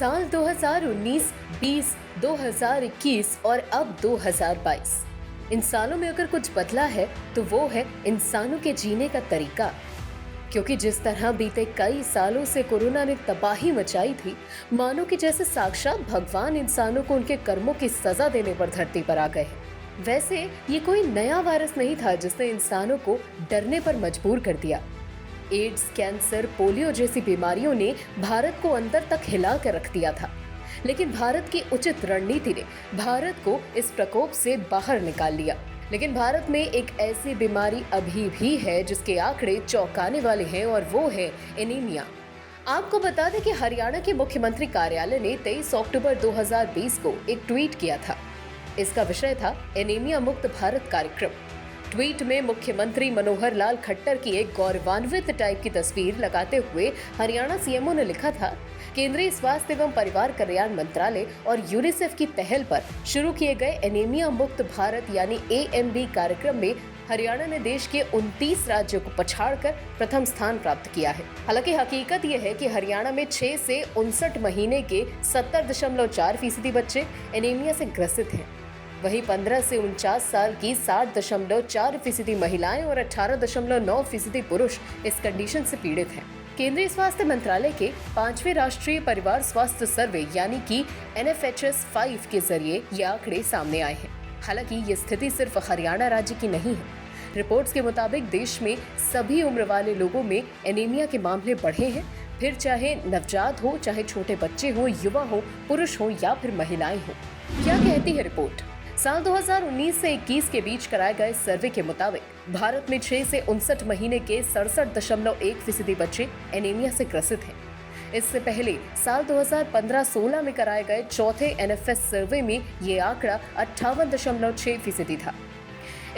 साल 2019, 20, 2021 और अब 2022। इन सालों में अगर कुछ बदला है तो वो है इंसानों के जीने का तरीका। क्योंकि जिस तरह बीते कई सालों से कोरोना ने तबाही मचाई थी, मानो कि जैसे साक्षात भगवान इंसानों को उनके कर्मों की सजा देने पर धरती पर आ गए हैं। वैसे ये कोई नया वायरस नहीं था जिसने इंसानों को डरने पर मजबूर कर दिया। एड्स, कैंसर, पोलियो जैसी बीमारियों ने भारत को अंदर तक हिला कर रख दिया था, लेकिन भारत की उचित रणनीति ने भारत को इस प्रकोप से बाहर निकाल लिया। लेकिन भारत में एक ऐसी बीमारी अभी भी है जिसके आंकड़े चौंकाने वाले हैं, और वो है एनीमिया। आपको बता दें कि हरियाणा के मुख्यमंत्री कार्यालय ने 23 अक्टूबर 2020 को एक ट्वीट किया था। इसका विषय था एनीमिया मुक्त भारत कार्यक्रम। ट्वीट में मुख्यमंत्री मनोहर लाल खट्टर की एक गौरवान्वित टाइप की तस्वीर लगाते हुए हरियाणा सीएमओ ने लिखा था, केंद्रीय स्वास्थ्य एवं परिवार कल्याण मंत्रालय और यूनिसेफ की पहल पर शुरू किए गए एनीमिया मुक्त भारत यानी AMB कार्यक्रम में हरियाणा ने देश के 29 राज्यों को पछाड़कर प्रथम स्थान प्राप्त किया है। हालांकि हकीकत यह है कि हरियाणा में 6 से 59 महीने के 70.4% बच्चे एनीमिया से ग्रसित हैं। वहीं 15 से 49 साल की 60.4% महिलाएं और 18.9% पुरुष इस कंडीशन से पीड़ित हैं। केंद्रीय स्वास्थ्य मंत्रालय के 5वें राष्ट्रीय परिवार स्वास्थ्य सर्वे यानी कि NFHS 5 के जरिए ये आंकड़े सामने आए हैं। हालांकि ये स्थिति सिर्फ हरियाणा राज्य की नहीं है। रिपोर्ट्स के मुताबिक देश में सभी उम्र वाले लोगों में एनीमिया के मामले बढ़े हैं, फिर चाहे नवजात हो, चाहे छोटे बच्चे हो, युवा हो, पुरुष हो या फिर महिलाएं हो। क्या कहती है रिपोर्ट? साल 2019 से 21 के बीच कराए गए सर्वे के मुताबिक भारत में 6 से 59 महीने के 67.1% बच्चे एनीमिया से ग्रसित हैं। इससे पहले साल 2015-16 में कराए गए चौथे NFS सर्वे में ये आंकड़ा 58.6% था।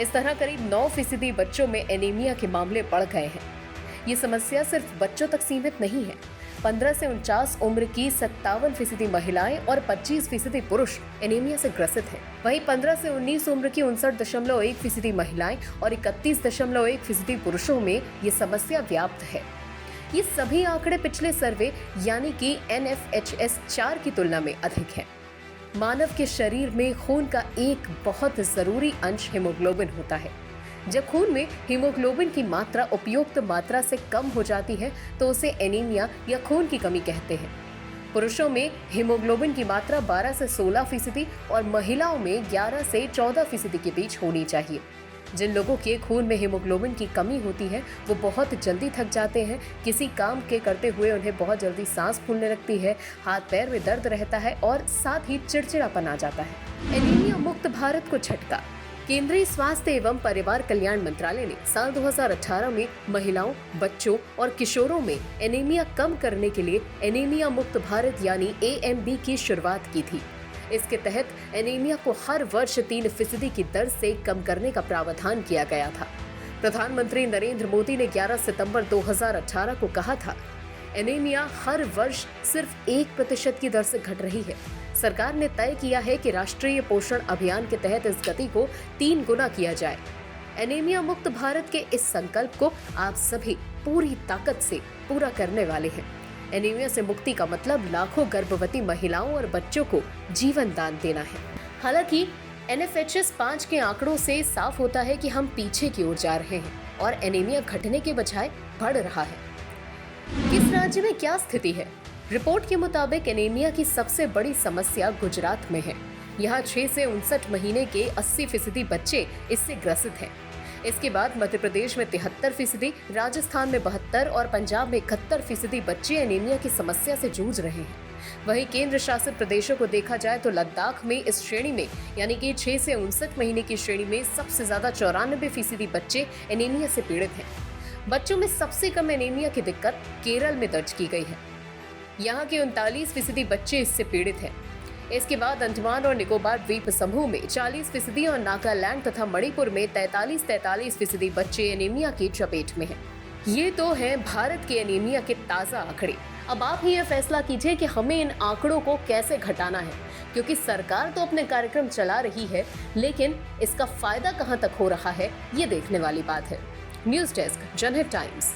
इस तरह करीब 9% बच्चों में एनीमिया के मामले बढ़ गए हैं। ये समस्या सिर्फ बच्चों तक सीमित नहीं है। 15 से 49 उम्र की 57% महिलाएं और 25% पुरुष एनीमिया से ग्रसित हैं। वहीं 15 से 19 उम्र की 59.1% महिलाएं और 31.1% पुरुषों में ये समस्या व्याप्त है। ये सभी आंकड़े पिछले सर्वे यानी कि NFHS 4 की तुलना में अधिक हैं। मानव के शरीर में खून का एक बहुत जरूरी अंश हीमोग्लोबिन होता है। जब खून में हीमोग्लोबिन की मात्रा उपयुक्त मात्रा से कम हो जाती है तो उसे एनीमिया या खून की कमी कहते हैं। पुरुषों में हीमोग्लोबिन की मात्रा 12 से 16% और महिलाओं में 11 से 14% के बीच होनी चाहिए। जिन लोगों के खून में हीमोग्लोबिन की कमी होती है वो बहुत जल्दी थक जाते हैं। किसी काम के करते हुए उन्हें बहुत जल्दी सांस फूलने लगती है, हाथ पैर में दर्द रहता है और साथ ही चिड़चिड़ापन आ जाता है। एनीमिया मुक्त भारत को झटका। केंद्रीय स्वास्थ्य एवं परिवार कल्याण मंत्रालय ने साल 2018 में महिलाओं, बच्चों और किशोरों में एनीमिया कम करने के लिए एनीमिया मुक्त भारत यानी AMB की शुरुआत की थी। इसके तहत एनीमिया को हर वर्ष 3% की दर से कम करने का प्रावधान किया गया था। प्रधानमंत्री नरेंद्र मोदी ने 11 सितंबर 2018 को कहा था, एनीमिया हर वर्ष सिर्फ 1% की दर से घट रही है। सरकार ने तय किया है कि राष्ट्रीय पोषण अभियान के तहत इस गति को 3 गुना किया जाए। एनीमिया मुक्त भारत के इस संकल्प को आप सभी पूरी ताकत से पूरा करने वाले हैं। एनीमिया से मुक्ति का मतलब लाखों गर्भवती महिलाओं और बच्चों को जीवन दान देना है। हालांकि NFHS 5 के आंकड़ों से साफ होता है कि हम पीछे की ओर जा रहे हैं और एनीमिया घटने के बजाय बढ़ रहा है। किस राज्य में क्या स्थिति है? रिपोर्ट के मुताबिक एनीमिया की सबसे बड़ी समस्या गुजरात में है। यहाँ 6 से 59 महीने के 80% बच्चे इससे ग्रसित हैं। इसके बाद मध्य प्रदेश में 73%, राजस्थान में 72% और पंजाब में 71% बच्चे एनीमिया की समस्या से जूझ रहे हैं। वहीं केंद्र शासित प्रदेशों को देखा जाए तो लद्दाख में इस श्रेणी में यानी कि 6 से 59 महीने की श्रेणी में सबसे ज्यादा 94% बच्चे एनीमिया से पीड़ित हैं। बच्चों में सबसे कम एनीमिया की दिक्कत केरल में दर्ज की गई है। यहाँ के 39% बच्चे इससे पीड़ित हैं। इसके बाद अंडमान और निकोबार द्वीप समूह में 40% और नागालैंड तथा मणिपुर में 43% बच्चे एनीमिया की चपेट में हैं। ये तो है भारत के एनीमिया के ताज़ा आंकड़े। अब आप ही ये फैसला कीजिए कि हमें इन आंकड़ों को कैसे घटाना है, क्योंकि सरकार तो अपने कार्यक्रम चला रही है, लेकिन इसका फायदा कहां तक हो रहा है ये देखने वाली बात है। न्यूज़ डेस्क, जनहित टाइम्स।